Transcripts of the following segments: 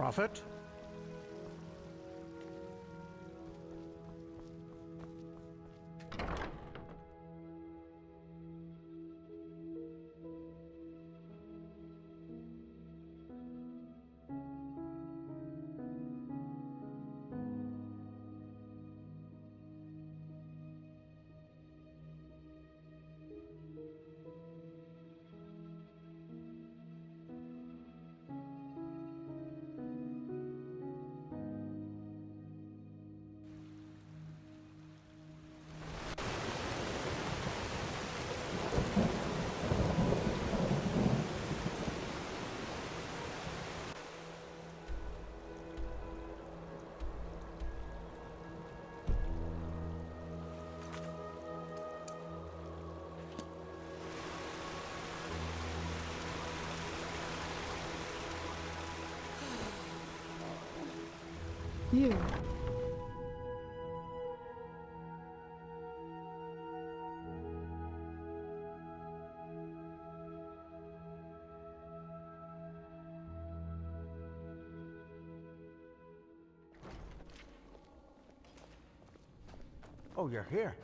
Prophet? You. Oh, you're here.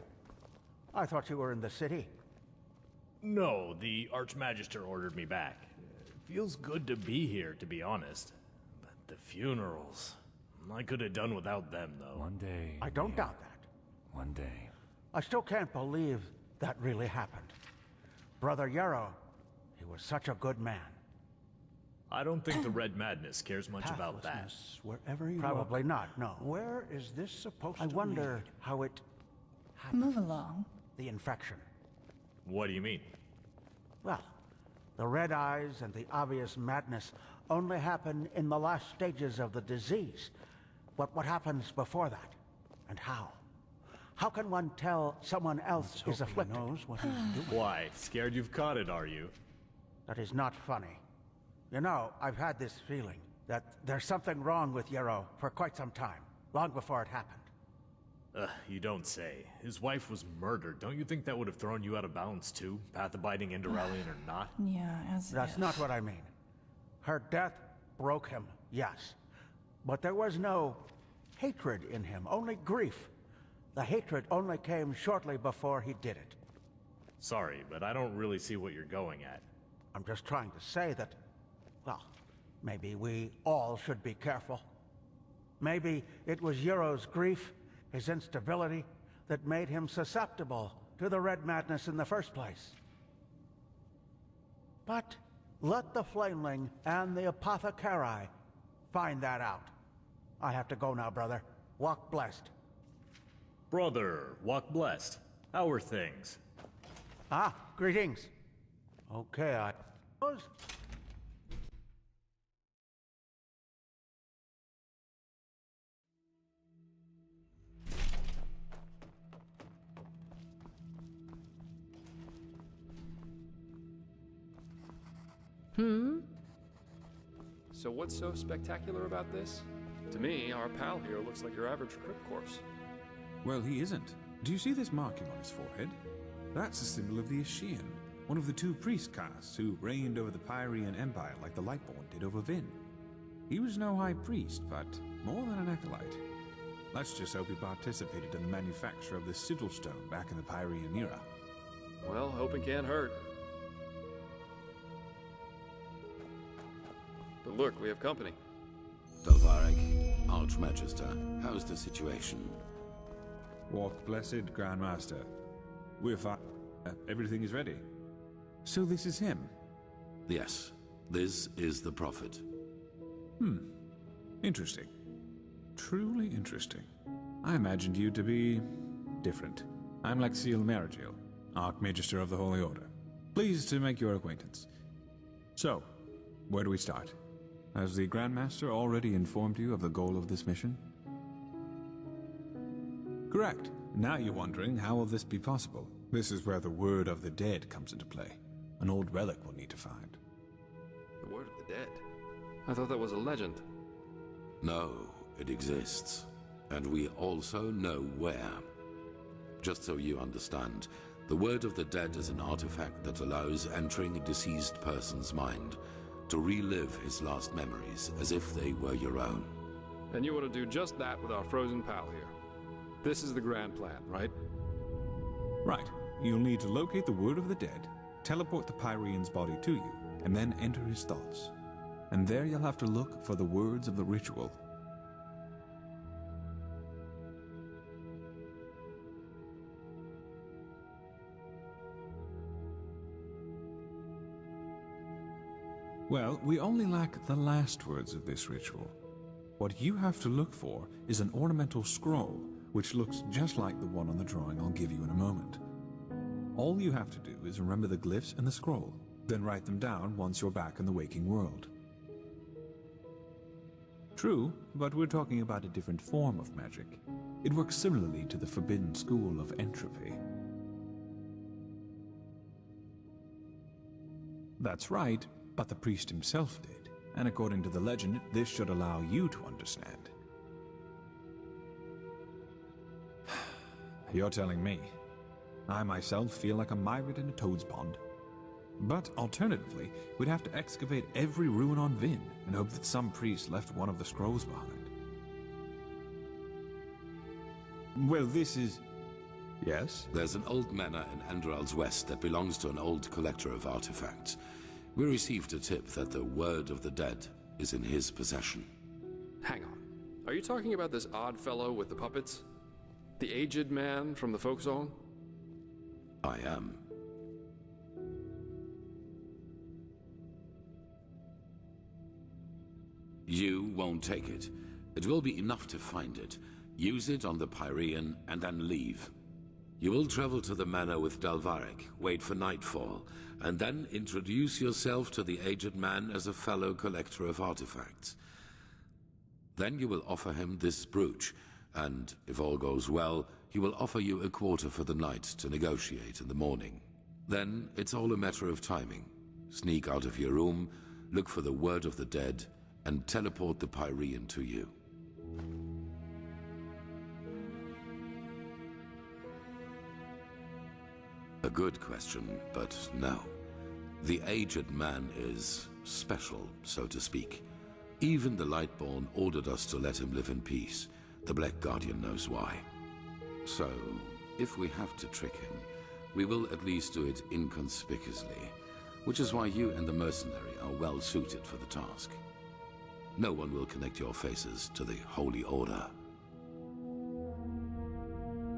I thought you were in the city. No, the Archmagister ordered me back. Feels good to be here, to be honest. But the funerals... I could have done without them, though. One day... I don't doubt that. One day. I still can't believe that really happened. Brother Yarrow, he was such a good man. I don't think the Red Madness cares much about that. Pathlessness, wherever you Probably look. not, no. Where is this supposed to I wonder lead? how it happened. Move along. The infection. What do you mean? Well, the red eyes and the obvious madness only happen in the last stages of the disease. But what happens before that? And how? How can one tell someone else is afflicted? He knows what he's doing. Why? Scared you've caught it, are you? That is not funny. You know, I've had this feeling that there's something wrong with Yarrow for quite some time, long before it happened. You don't say. His wife was murdered. Don't you think that would have thrown you out of balance too? Path-abiding Enderalian or not? Yeah, as That's if. not what I mean. Her death broke him, yes. But there was no hatred in him, only grief. The hatred only came shortly before he did it. Sorry, but I don't really see what you're going at. I'm just trying to say that, well, maybe we all should be careful. Maybe it was Yarrow's grief, his instability, that made him susceptible to the red madness in the first place. But let the Flameling and the Apothecari find that out. I have to go now, brother. Walk blessed. Brother, walk blessed. How are things? Ah, greetings. Okay, I... So what's so spectacular about this? To me, our pal here looks like your average crypt corpse. Well, he isn't. Do you see this marking on his forehead? That's a symbol of the Ashian, one of the two priest castes who reigned over the Pyrean Empire like the Lightborn did over Vin. He was no high priest, but more than an acolyte. Let's just hope he participated in the manufacture of the sigil stone back in the Pyrean era. Well, hoping can't hurt. But look, we have company. Dolvarek, Archmagister, how's the situation? Walk blessed, Grandmaster. We're fine. Everything is ready. So this is him? Yes, this is the Prophet. Interesting. Truly interesting. I imagined you to be... different. I'm Lexiel Marigil, Archmagister of the Holy Order. Pleased to make your acquaintance. So, where do we start? Has the Grandmaster already informed you of the goal of this mission? Correct. Now you're wondering, how will this be possible? This is where the word of the dead comes into play. An old relic we'll need to find. The word of the dead? I thought that was a legend. No, it exists. And we also know where. Just so you understand, the word of the dead is an artifact that allows entering a deceased person's mind to relive his last memories as if they were your own. And you want to do just that with our frozen pal here. This is the grand plan, right? Right. You'll need to locate the word of the dead, teleport the Pyrean's body to you, and then enter his thoughts. And there you'll have to look for the words of the ritual. Well, we only lack the last words of this ritual. What you have to look for is an ornamental scroll, which looks just like the one on the drawing I'll give you in a moment. All you have to do is remember the glyphs in the scroll, then write them down once you're back in the waking world. True, but we're talking about a different form of magic. It works similarly to the forbidden school of entropy. That's right, but the priest himself did, and according to the legend, this should allow you to understand. You're telling me. I myself feel like a myriad in a toad's pond. But alternatively, we'd have to excavate every ruin on Vin and hope that some priest left one of the scrolls behind. Well, this is... Yes? There's an old manor in Enderal's west that belongs to an old collector of artifacts. We received a tip that the word of the dead is in his possession. Hang on. Are you talking about this odd fellow with the puppets? The aged man from the folk song? I am. You won't take it. It will be enough to find it. Use it on the Pyrean and then leave. You will travel to the manor with Dalvarek, wait for nightfall, and then introduce yourself to the aged man as a fellow collector of artifacts. Then you will offer him this brooch, and if all goes well, he will offer you a quarter for the night to negotiate in the morning. Then it's all a matter of timing. Sneak out of your room, look for the word of the dead, and teleport the Pyrean to you. A good question, but no. The aged man is special, so to speak. Even the Lightborn ordered us to let him live in peace. The Black Guardian knows why. So, if we have to trick him, we will at least do it inconspicuously, which is why you and the mercenary are well suited for the task. No one will connect your faces to the Holy Order.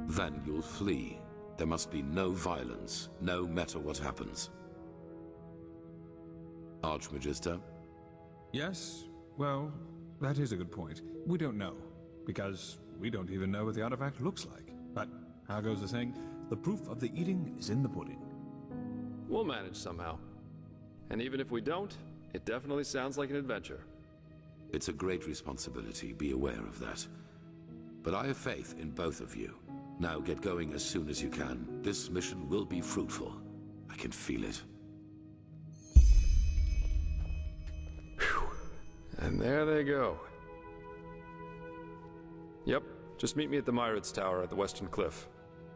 Then you'll flee. There must be no violence, no matter what happens. Archmagister? Yes? Well, that is a good point. We don't know, because we don't even know what the artifact looks like. But, how goes the saying? The proof of the eating is in the pudding. We'll manage somehow. And even if we don't, it definitely sounds like an adventure. It's a great responsibility, be aware of that. But I have faith in both of you. Now get going as soon as you can. This mission will be fruitful. I can feel it. Whew. And there they go. Yep, just meet me at the Myrids Tower at the Western Cliff.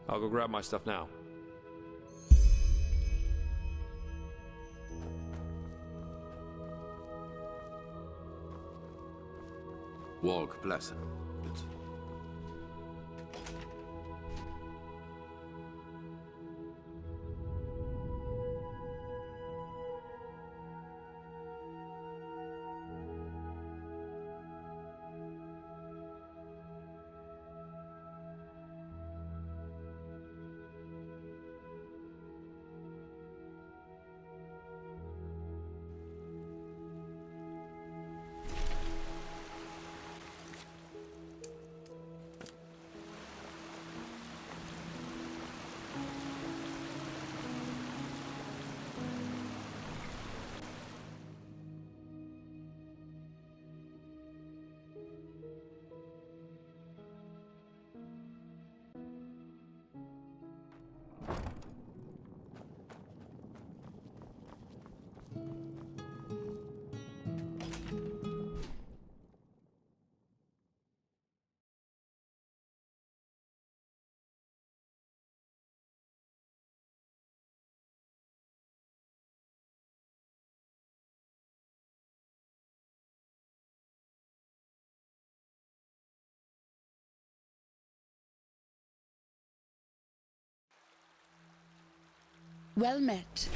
I'll go grab my stuff now. Walk blessed. Well met.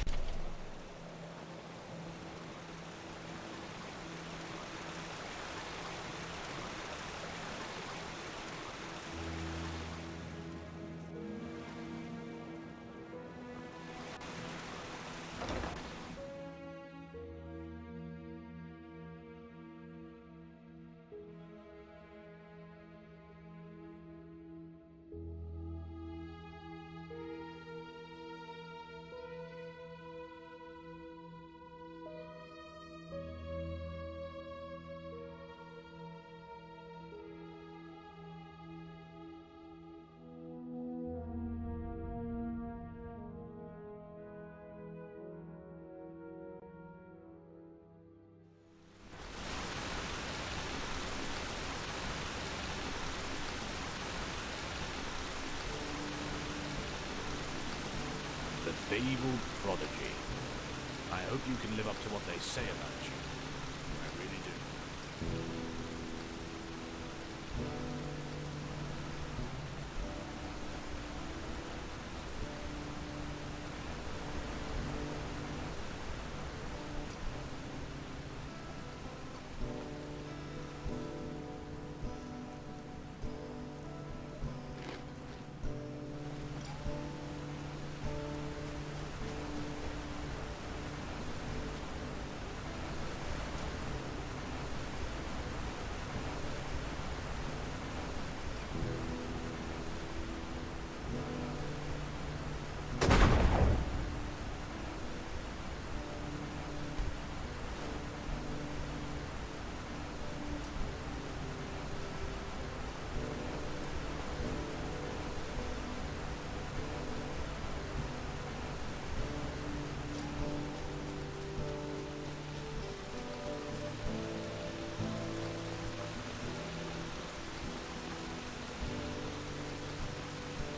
The fabled prodigy. I hope you can live up to what they say about you. I really do.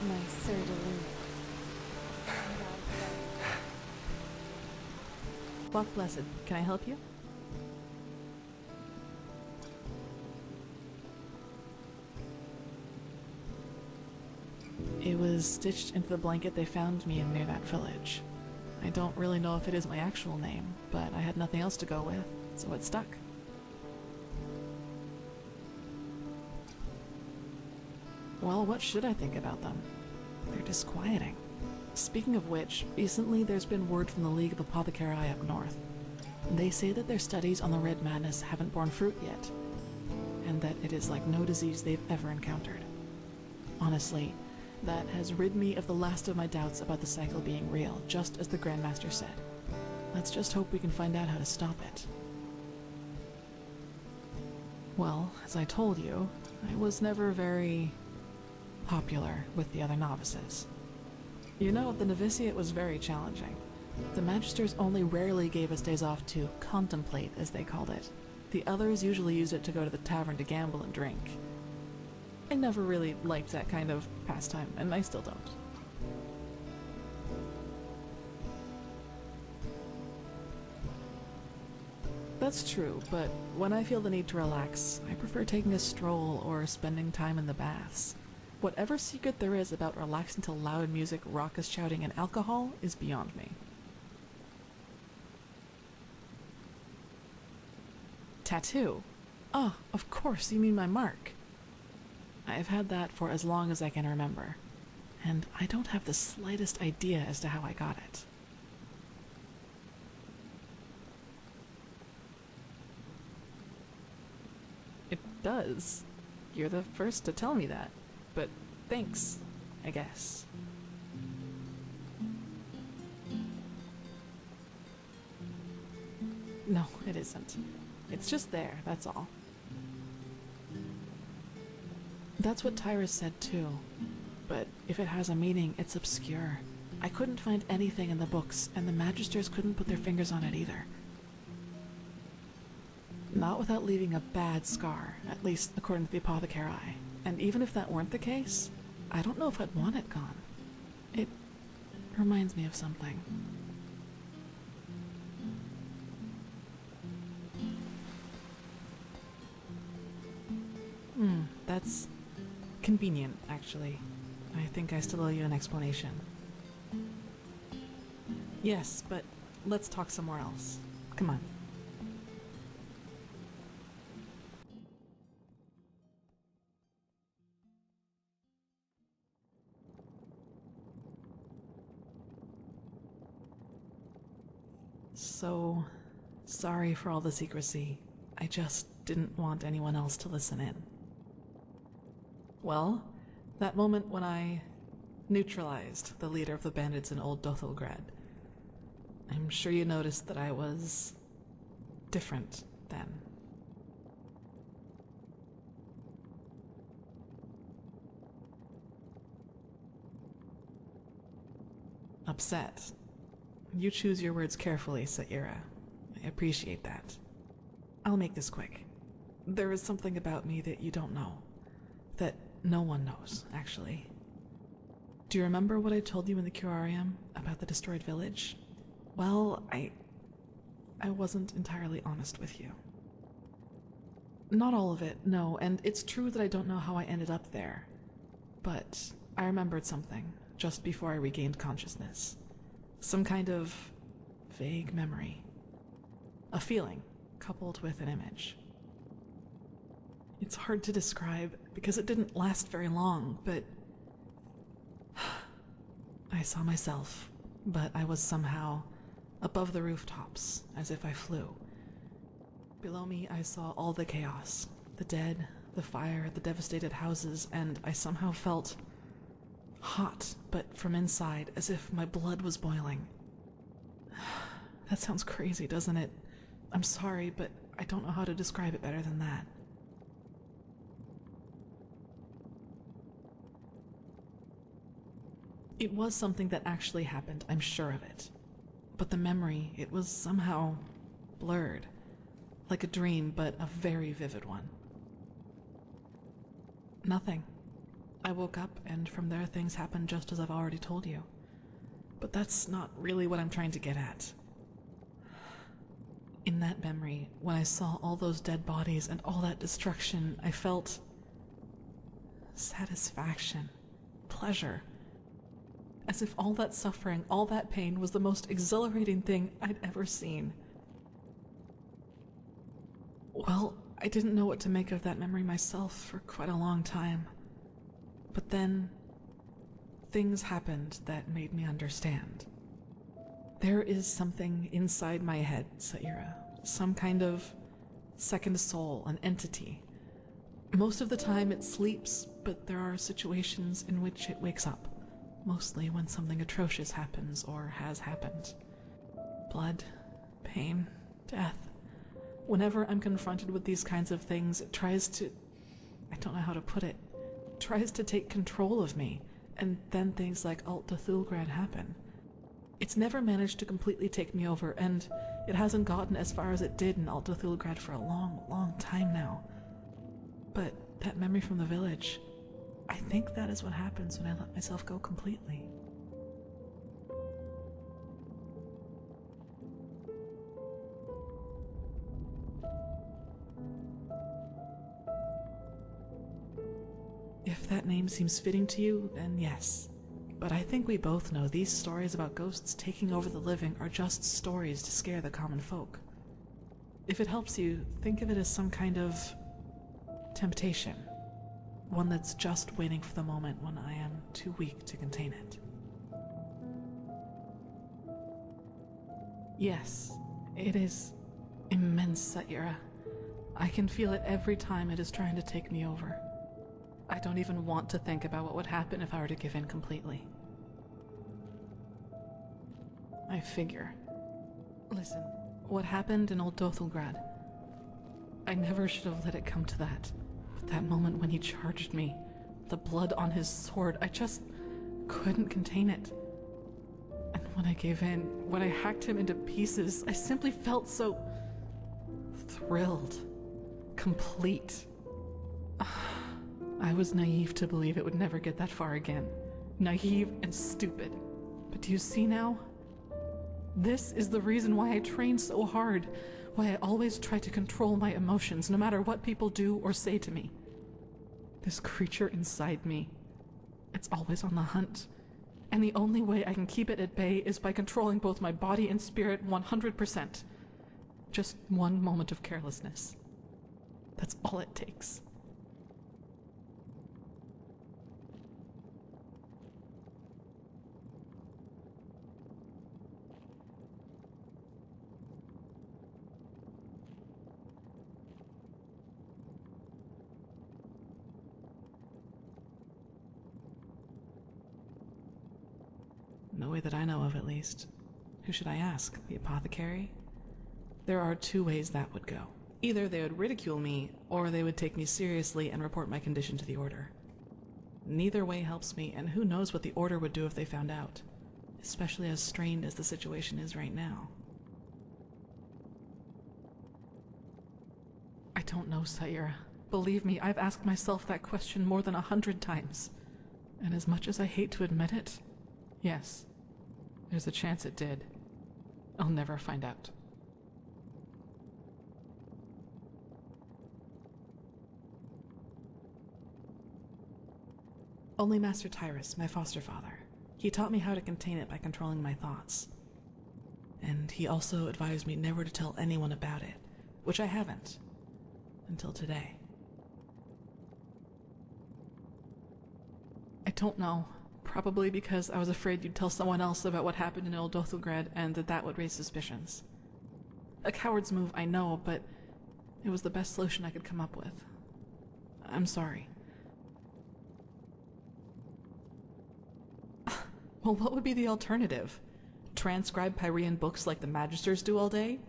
My sir-de-lune. Block Blessed, can I help you? It was stitched into the blanket they found me in near that village. I don't really know if it is my actual name, but I had nothing else to go with, so it stuck. Well, what should I think about them? They're disquieting. Speaking of which, recently there's been word from the League of Apothecari up north. They say that their studies on the Red Madness haven't borne fruit yet, and that it is like no disease they've ever encountered. Honestly, that has rid me of the last of my doubts about the cycle being real, just as the Grandmaster said. Let's just hope we can find out how to stop it. Well, as I told you, I was never very popular with the other novices. You know, the novitiate was very challenging. The Magisters only rarely gave us days off to contemplate, as they called it. The others usually used it to go to the tavern to gamble and drink. I never really liked that kind of pastime, and I still don't. That's true, but when I feel the need to relax, I prefer taking a stroll or spending time in the baths. Whatever secret there is about relaxing to loud music, raucous shouting, and alcohol is beyond me. Tattoo? Oh, of course, you mean my mark. I've had that for as long as I can remember, and I don't have the slightest idea as to how I got it. It does. You're the first to tell me that, but thanks, I guess. No, it isn't. It's just there, that's all. That's what Tyrus said too, but if it has a meaning, it's obscure. I couldn't find anything in the books, and the Magisters couldn't put their fingers on it either. Not without leaving a bad scar, at least according to the Apothecari. And even if that weren't the case, I don't know if I'd want it gone. It reminds me of something. That's convenient, actually. I think I still owe you an explanation. Yes, but let's talk somewhere else. Come on. So, sorry for all the secrecy. I just didn't want anyone else to listen in. Well, that moment when I neutralized the leader of the bandits in Old Dothelgrad, I'm sure you noticed that I was different then. Upset. You choose your words carefully, Saira. I appreciate that. I'll make this quick. There is something about me that you don't know. That no one knows, actually. Do you remember what I told you in the curarium about the destroyed village? Well, I wasn't entirely honest with you. Not all of it, no, and it's true that I don't know how I ended up there. But I remembered something just before I regained consciousness. Some kind of vague memory. A feeling coupled with an image. It's hard to describe because it didn't last very long, but I saw myself, but I was somehow above the rooftops, as if I flew. Below me, I saw all the chaos, the dead, the fire, the devastated houses, and I somehow felt hot, but from inside, as if my blood was boiling. That sounds crazy, doesn't it? I'm sorry, but I don't know how to describe it better than that. It was something that actually happened, I'm sure of it. But the memory, it was somehow blurred. Like a dream, but a very vivid one. Nothing. I woke up, and from there things happened just as I've already told you. But that's not really what I'm trying to get at. In that memory, when I saw all those dead bodies and all that destruction, I felt satisfaction, pleasure. As if all that suffering, all that pain was the most exhilarating thing I'd ever seen. Well, I didn't know what to make of that memory myself for quite a long time. But then, things happened that made me understand. There is something inside my head, Saira. Some kind of second soul, an entity. Most of the time it sleeps, but there are situations in which it wakes up. Mostly when something atrocious happens or has happened. Blood, pain, death. Whenever I'm confronted with these kinds of things, it tries to... I don't know how to put it. It tries to take control of me, and then things like Alt Dothelgrad happen. It's never managed to completely take me over, and it hasn't gotten as far as it did in Alt Dothelgrad for a long, long time now. But that memory from the village... I think that is what happens when I let myself go completely. If that name seems fitting to you, then yes. But I think we both know these stories about ghosts taking over the living are just stories to scare the common folk. If it helps you, think of it as some kind of temptation. One that's just waiting for the moment when I am too weak to contain it. Yes, it is immense, Saira. I can feel it every time it is trying to take me over. I don't even want to think about what would happen if I were to give in completely. I figure. Listen, what happened in Old Dothelgrad, I never should have let it come to that. That moment when he charged me, the blood on his sword, I just couldn't contain it. And when I gave in, when I hacked him into pieces, I simply felt so thrilled, complete. I was naive to believe it would never get that far again. Naive and stupid. But do you see now? This is the reason why I train so hard. Why I always try to control my emotions, no matter what people do or say to me. This creature inside me, it's always on the hunt, and the only way I can keep it at bay is by controlling both my body and spirit 100%. Just one moment of carelessness. That's all it takes. No way that I know of, at least. Who should I ask? The apothecary? There are two ways that would go. Either they would ridicule me, or they would take me seriously and report my condition to the Order. Neither way helps me, and who knows what the Order would do if they found out, especially as strained as the situation is right now. I don't know, Sayira. Believe me, I've asked myself that question more than 100 times. And as much as I hate to admit it, yes, there's a chance it did. I'll never find out. Only Master Tyrus, my foster father. He taught me how to contain it by controlling my thoughts. And he also advised me never to tell anyone about it, which I haven't, until today. I don't know. Probably because I was afraid you'd tell someone else about what happened in Old Dothelgrad and that would raise suspicions. A coward's move, I know, but it was the best solution I could come up with. I'm sorry. Well, what would be the alternative? Transcribe Pyrean books like the Magisters do all day?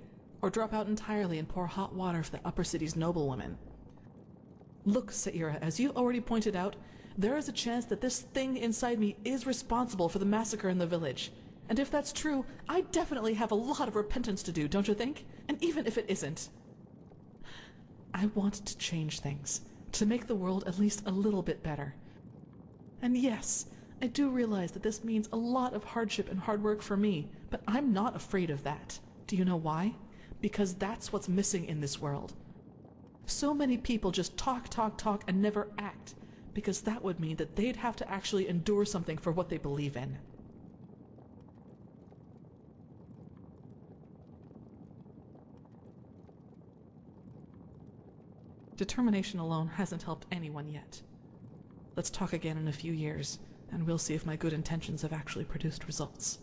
Or drop out entirely and pour hot water for the upper city's noblewomen? Look, Sayira, as you already pointed out, there is a chance that this thing inside me is responsible for the massacre in the village. And if that's true, I definitely have a lot of repentance to do, don't you think? And even if it isn't, I want to change things, to make the world at least a little bit better. And yes, I do realize that this means a lot of hardship and hard work for me, but I'm not afraid of that. Do you know why? Because that's what's missing in this world. So many people just talk, and never act, because that would mean that they'd have to actually endure something for what they believe in. Determination alone hasn't helped anyone yet. Let's talk again in a few years, and we'll see if my good intentions have actually produced results.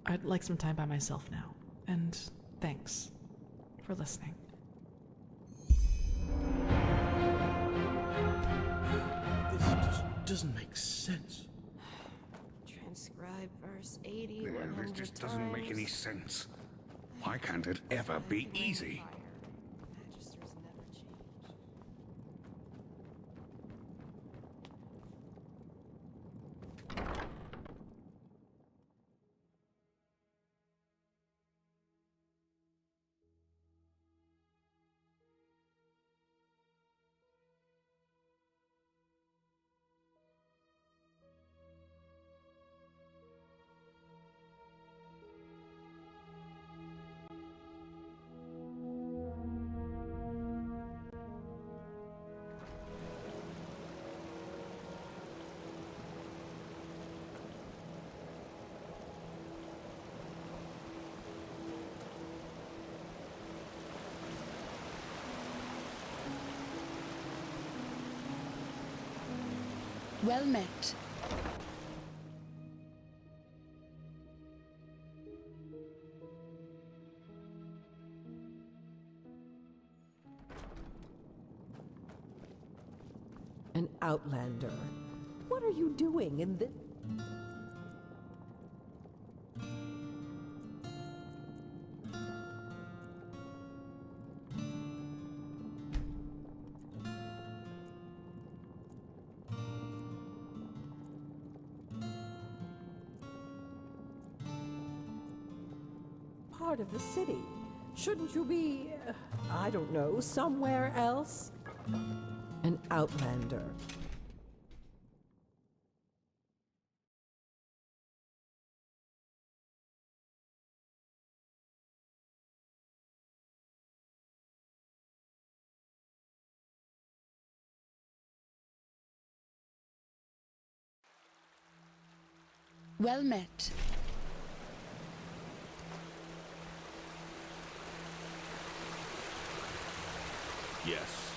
I'd like some time by myself now, and thanks for listening. This just doesn't make sense. Transcribe verse 80. This just doesn't make any sense. Why can't it ever be easy? Magisters never change. Well met. An outlander. What are you doing in this? Part of the city. Shouldn't you be, I don't know, somewhere else? An outlander. Well met. Yes.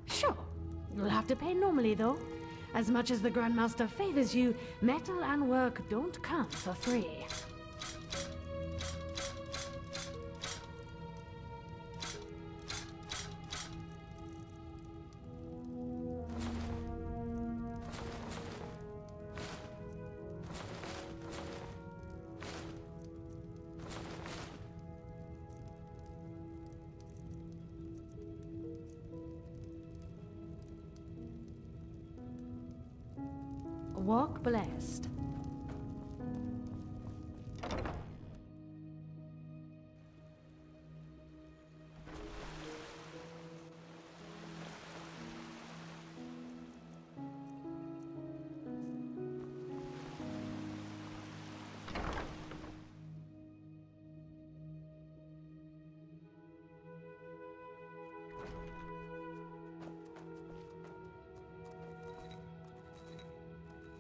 Sure. You'll have to pay normally, though. As much as the Grandmaster favors you, metal and work don't come for free. Walk blessed.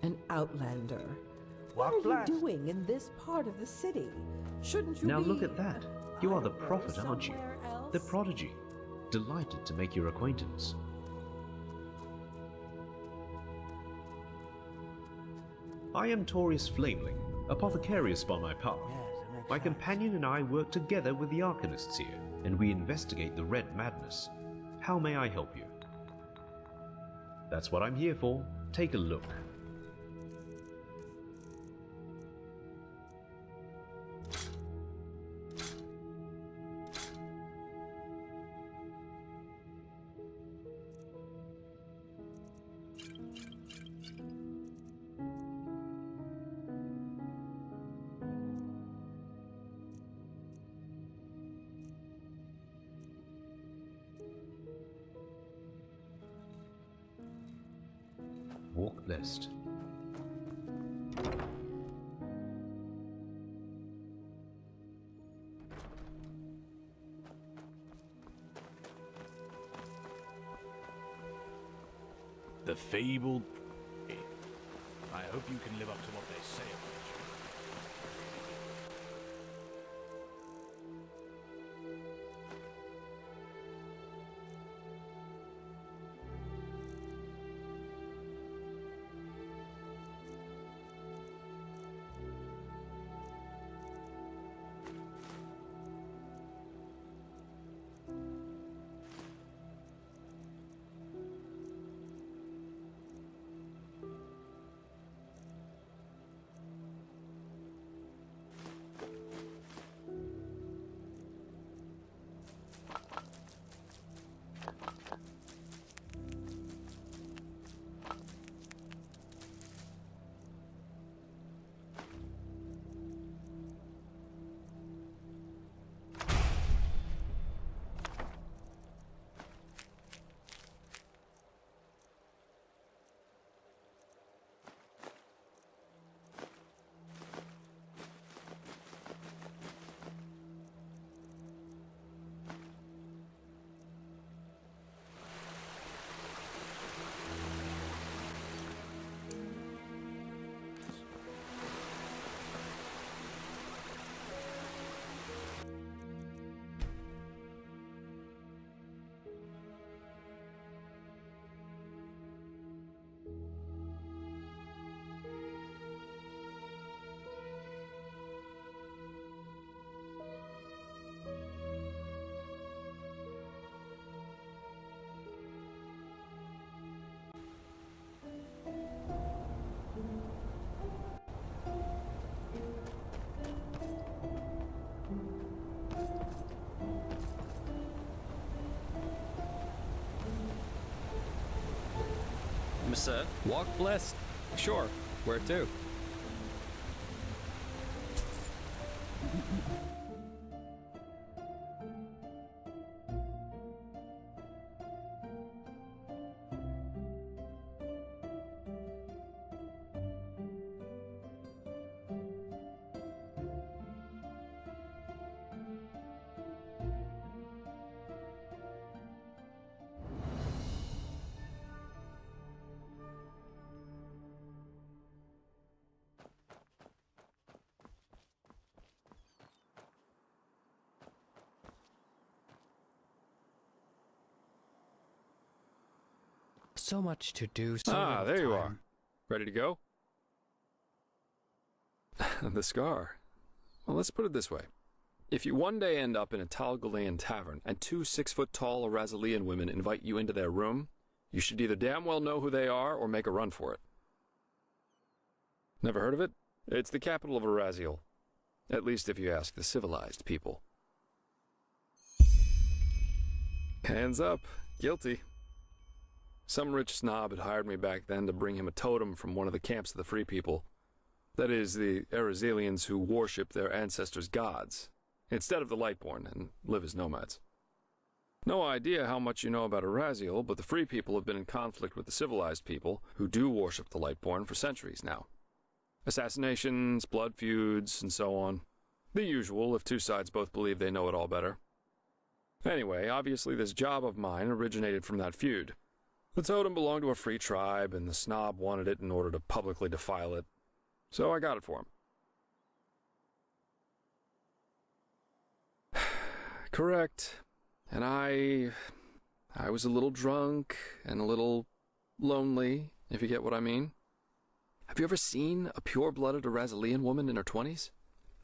An outlander. Walk What are blessed. you doing in this part of the city? Shouldn't you Now be... look at that. You are the I don't know, prophet, aren't you? somewhere else? The prodigy. Delighted to make your acquaintance. I am Taurius Flameling, apothecarius by my path. My companion and I work together with the Arcanists here, and we investigate the Red Madness. How may I help you? That's what I'm here for. Take a look. Walk blessed. The fabled... I hope you can live up to what they say about you. Sir, walk blessed. Sure. Where to? so much to do, so Ah, little there you time. are. Ready to go? The scar. Well, let's put it this way. If you one day end up in a Talgalean tavern and two 6-foot-tall Arazalian women invite you into their room, you should either damn well know who they are or make a run for it. Never heard of it? It's the capital of Araziel. At least if you ask the civilized people. Hands up. Guilty. Some rich snob had hired me back then to bring him a totem from one of the camps of the Free People. That is, the Arazelians who worship their ancestors' gods, instead of the Lightborn, and live as nomads. No idea how much you know about Araziel, but the Free People have been in conflict with the civilized people, who do worship the Lightborn, for centuries now. Assassinations, blood feuds, and so on. The usual if two sides both believe they know it all better. Anyway, obviously this job of mine originated from that feud. The totem belonged to a free tribe, and the snob wanted it in order to publicly defile it. So I got it for him. Correct. And I was a little drunk and a little lonely, if you get what I mean. Have you ever seen a pure-blooded Arazalian woman in her 20s?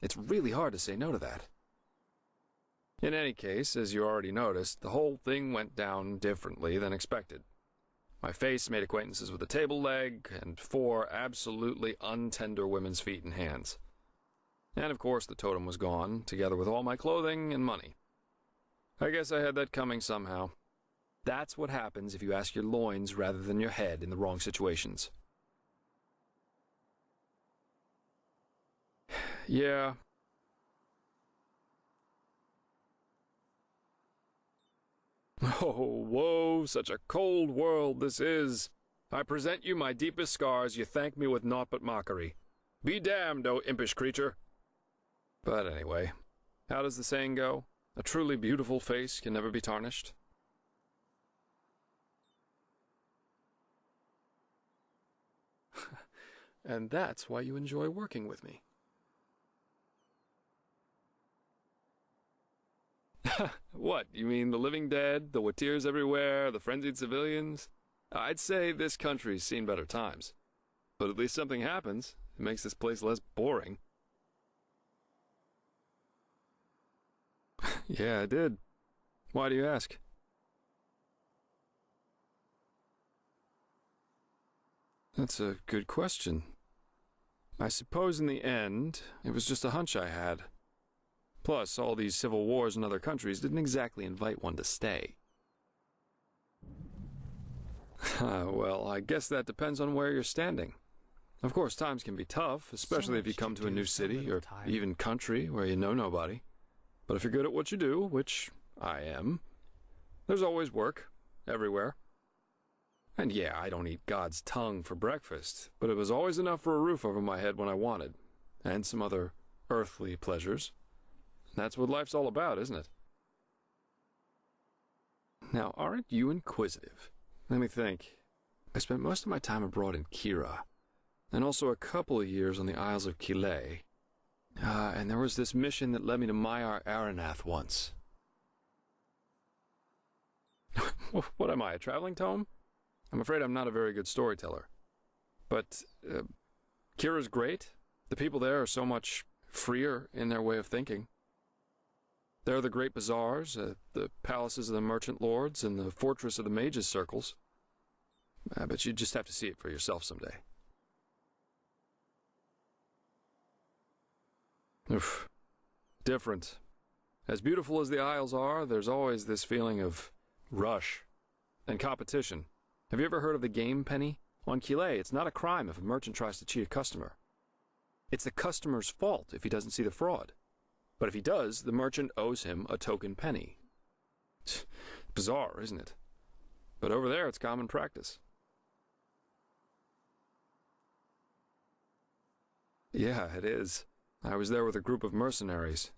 It's really hard to say no to that. In any case, as you already noticed, the whole thing went down differently than expected. My face made acquaintances with a table leg and 4 absolutely untender women's feet and hands. And of course the totem was gone, together with all my clothing and money. I guess I had that coming somehow. That's what happens if you ask your loins rather than your head in the wrong situations. Yeah. Oh, woe, such a cold world this is. I present you my deepest scars, you thank me with naught but mockery. Be damned, O impish creature. But anyway, how does the saying go? A truly beautiful face can never be tarnished. And that's why you enjoy working with me. What, you mean the living dead, the Watirs everywhere, the frenzied civilians? I'd say this country's seen better times. But at least something happens. It makes this place less boring. Yeah, I did. Why do you ask? That's a good question. I suppose in the end, it was just a hunch I had. Plus, all these civil wars in other countries didn't exactly invite one to stay. Well, I guess that depends on where you're standing. Of course, times can be tough, especially if you come to a new city or even country where you know nobody. But if you're good at what you do, which I am, there's always work, everywhere. And yeah, I don't eat God's tongue for breakfast, but it was always enough for a roof over my head when I wanted, and some other earthly pleasures. That's what life's all about, isn't it? Now, aren't you inquisitive? Let me think. I spent most of my time abroad in Kira, and also a couple of years on the Isles of Kile. And there was this mission that led me to Maiar Aranath once. What am I, a traveling tome? I'm afraid I'm not a very good storyteller. But Kira's great. The people there are so much freer in their way of thinking. There are the great bazaars, the palaces of the merchant lords, and the fortress of the mages' circles. But you just have to see it for yourself someday. Oof. Different. As beautiful as the Isles are, there's always this feeling of rush and competition. Have you ever heard of the game penny? On Kile, it's not a crime if a merchant tries to cheat a customer. It's the customer's fault if he doesn't see the fraud. But if he does, the merchant owes him a token penny. Bizarre, isn't it? But over there, it's common practice. Yeah, it is. I was there with a group of mercenaries.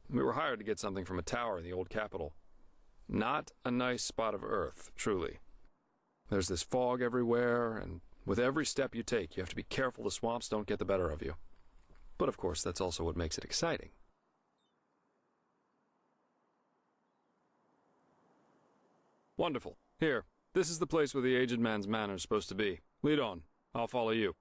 We were hired to get something from a tower in the old capital. Not a nice spot of earth, truly. There's this fog everywhere, and with every step you take, you have to be careful the swamps don't get the better of you. But of course, that's also what makes it exciting. Wonderful. Here, This is the place where the aged man's manor is supposed to be. Lead on. I'll follow you.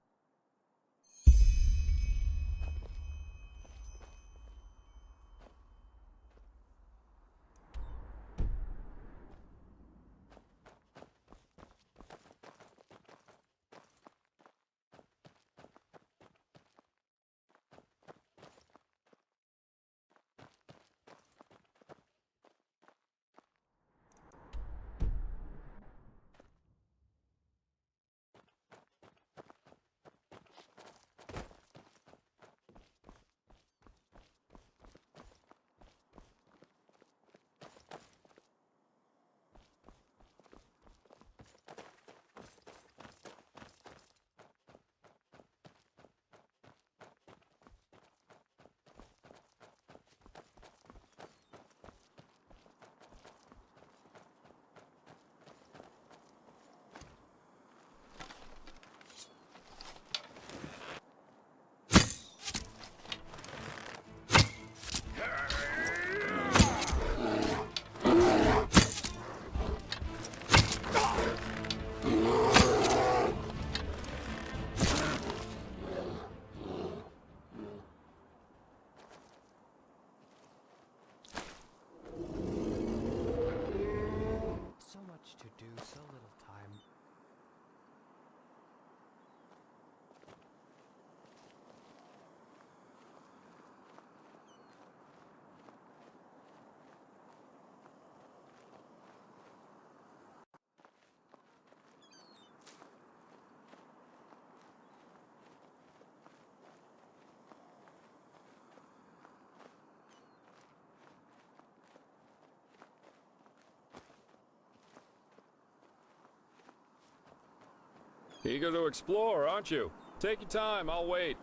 Eager to explore, aren't you? Take your time, I'll wait.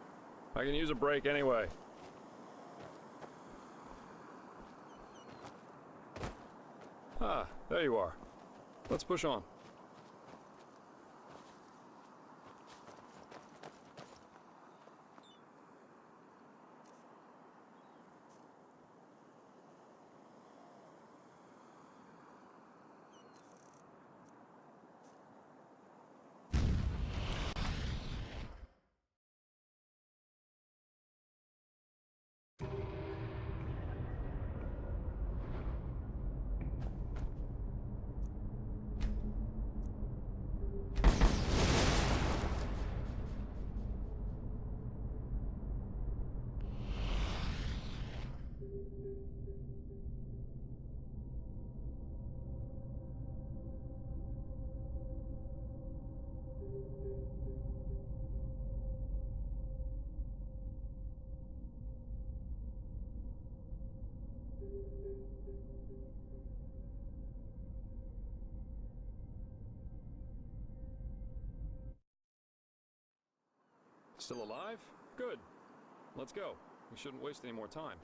I can use a break anyway. Ah, there you are. Let's push on. Still alive? Good. Let's go. We shouldn't waste any more time.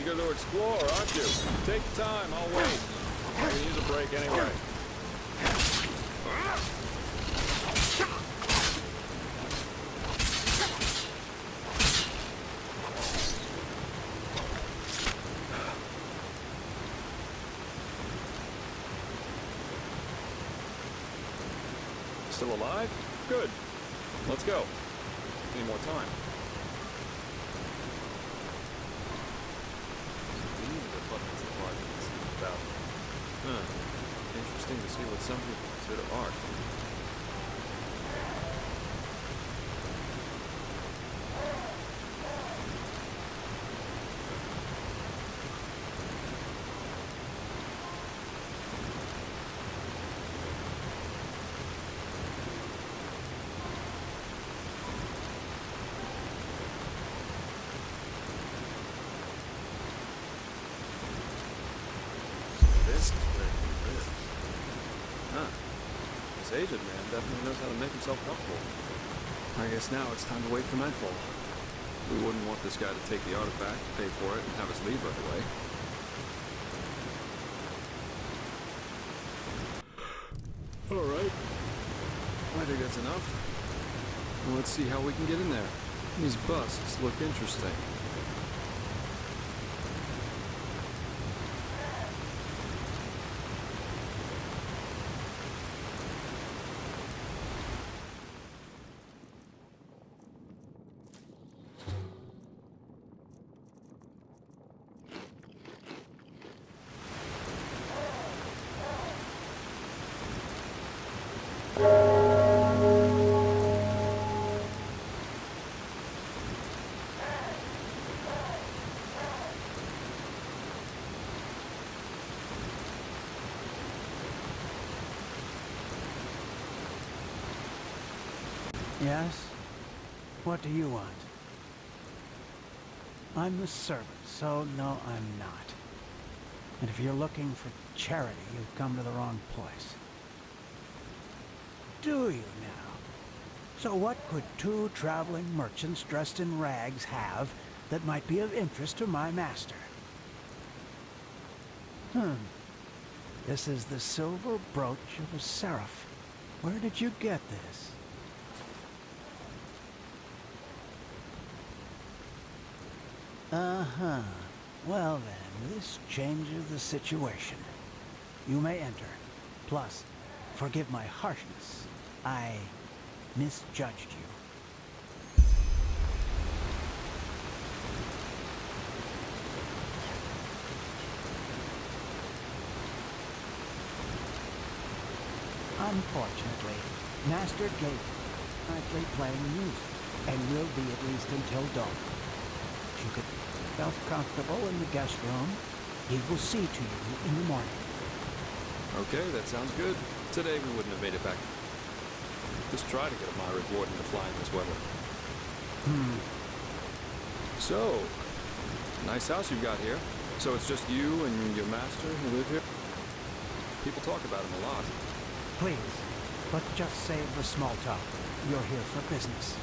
eager to explore, aren't you? Take your time, I'll wait. We need a break anyway. Still alive? Good. Let's go. Any more time? These are the buttons that Mark can speak about. Huh. Interesting to see what some people consider art. This is where he lives. Huh. This aged man definitely knows how to make himself comfortable. I guess now it's time to wait for nightfall. We wouldn't want this guy to take the artifact, pay for it, and have us leave right away. Alright. I think that's enough. Well, let's see how we can get in there. These busts look interesting. Yes? What do you want? I'm the servant, so no, I'm not. And if you're looking for charity, you've come to the wrong place. Do you now? So what could two traveling merchants dressed in rags have that might be of interest to my master? This is the silver brooch of a seraph. Where did you get this? Uh-huh. Well then, this changes the situation. You may enter. Plus, forgive my harshness. I misjudged you. Unfortunately, Master Gabriel is currently playing music, and will be at least until dawn. You could feel comfortable in the guest room. He will see to you in the morning. Okay, that sounds good. Today we wouldn't have made it back. Just try to get a moderate warden to fly in this weather. So, nice house you've got here. So it's just you and your master who live here? People talk about him a lot. Please, but just save the small talk. You're here for business.